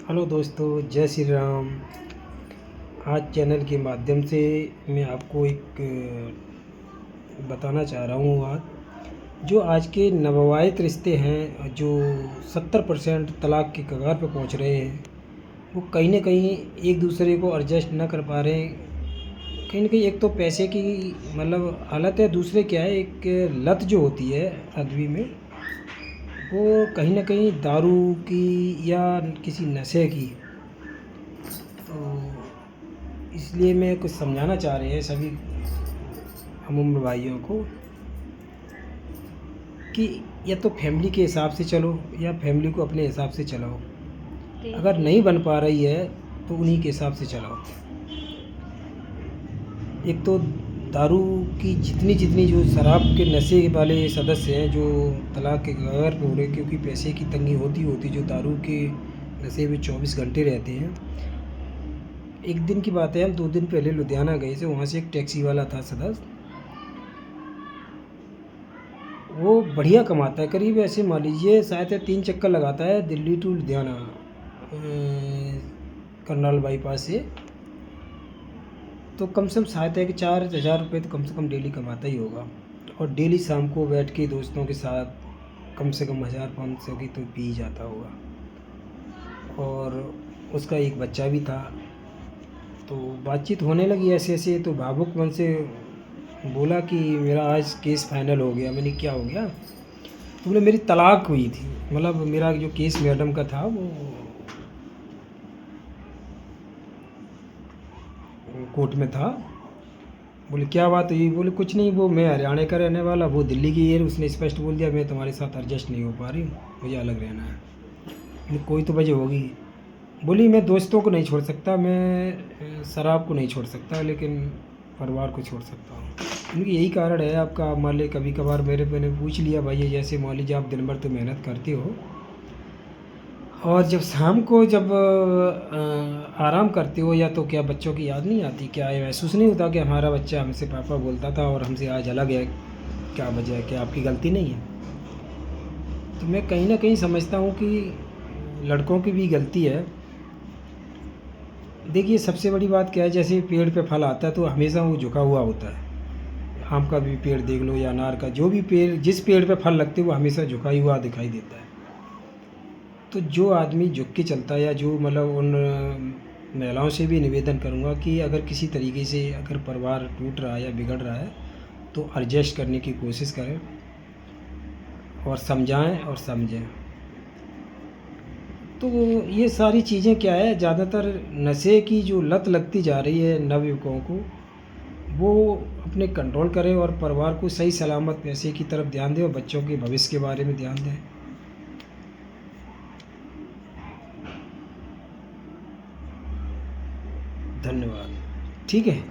Hello दोस्तों, जय श्री राम। आज चैनल के माध्यम से मैं आपको एक बताना चाह रहा हूँ बात। जो आज के नवविवाहित रिश्ते हैं, जो 70% तलाक के कगार पर पहुँच रहे हैं, वो कहीं न कहीं एक दूसरे को एडजस्ट ना कर पा रहे हैं। कहीं न कहीं एक तो पैसे की हालत है, दूसरे क्या है, एक लत जो होती है आदमी में, वो कहीं न कहीं दारू की या किसी नशे की। तो इसलिए मैं कुछ समझाना चाह रहे हैं सभी हम उम्र भाइयों को कि या तो फैमिली के हिसाब से चलो या फैमिली को अपने हिसाब से चलाओ। अगर नहीं बन पा रही है तो उन्हीं के हिसाब से चलाओ। एक तो दारू की जितनी जो शराब के नशे वाले सदस्य हैं, जो तलाक के कगार पे हो रहे, क्योंकि पैसे की तंगी होती जो दारू के नशे में 24 घंटे रहते हैं। एक दिन की बात है, हम 2 दिन पहले लुधियाना गए थे। वहाँ से एक टैक्सी वाला था सदस्य, वो बढ़िया कमाता है। करीब ऐसे मान लीजिए शायद 3 चक्कर लगाता है दिल्ली टू लुधियाना, करनाल बाईपास से। तो कम से कम शायद है कि 4,000 रुपये तो कम से कम डेली कमाता ही होगा। और डेली शाम को बैठ के दोस्तों के साथ कम से कम 1,000-500 की तो पी जाता होगा। और उसका एक बच्चा भी था। तो बातचीत होने लगी ऐसे तो भावुक मन से बोला कि मेरा आज केस फाइनल हो गया। मैंने क्या हो गया? तो बोले मेरी तलाक हुई थी। मेरा जो केस मैडम का था वो कोर्ट में था। बोले क्या बात हुई? बोले कुछ नहीं, वो मैं हरियाणा का रहने वाला, वो दिल्ली की है। उसने स्पष्ट बोल दिया मैं तुम्हारे साथ एडजस्ट नहीं हो पा रही, मुझे अलग रहना है। बोले कोई तो वजह होगी। बोली मैं दोस्तों को नहीं छोड़ सकता, मैं शराब को नहीं छोड़ सकता, लेकिन परिवार को छोड़ सकता हूँ। क्योंकि यही कारण है आपका। मान लीजिए कभी कभार मैंने पूछ लिया भाई, ये जैसे मान लीजिए आप दिन भर तो मेहनत करते हो और जब शाम को जब आराम करते हो, या तो क्या बच्चों की याद नहीं आती? क्या ये महसूस नहीं होता कि हमारा बच्चा हमसे पापा बोलता था और हमसे आज अलग है? क्या वजह है? क्या आपकी गलती नहीं है? तो मैं कहीं ना कहीं समझता हूँ कि लड़कों की भी गलती है। देखिए सबसे बड़ी बात क्या है, जैसे पेड़ पे फल आता है तो हमेशा वो झुका हुआ होता है। आम का भी पेड़ देख लो या अनार का, जो भी पेड़, जिस पेड़ पे फल लगते हैं वो हमेशा झुका ही हुआ दिखाई देता है। तो जो आदमी झुक के चलता है, या जो उन महिलाओं से भी निवेदन करूँगा कि अगर किसी तरीके से अगर परिवार टूट रहा है या बिगड़ रहा है तो एडजस्ट करने की कोशिश करें और समझाएं और समझें। तो ये सारी चीज़ें क्या है, ज़्यादातर नशे की जो लत लगती जा रही है नवयुवकों को, वो अपने कंट्रोल करें और परिवार को सही सलामत पैसे की तरफ ध्यान दें और बच्चों के भविष्य के बारे में ध्यान दें। धन्यवाद। ठीक है।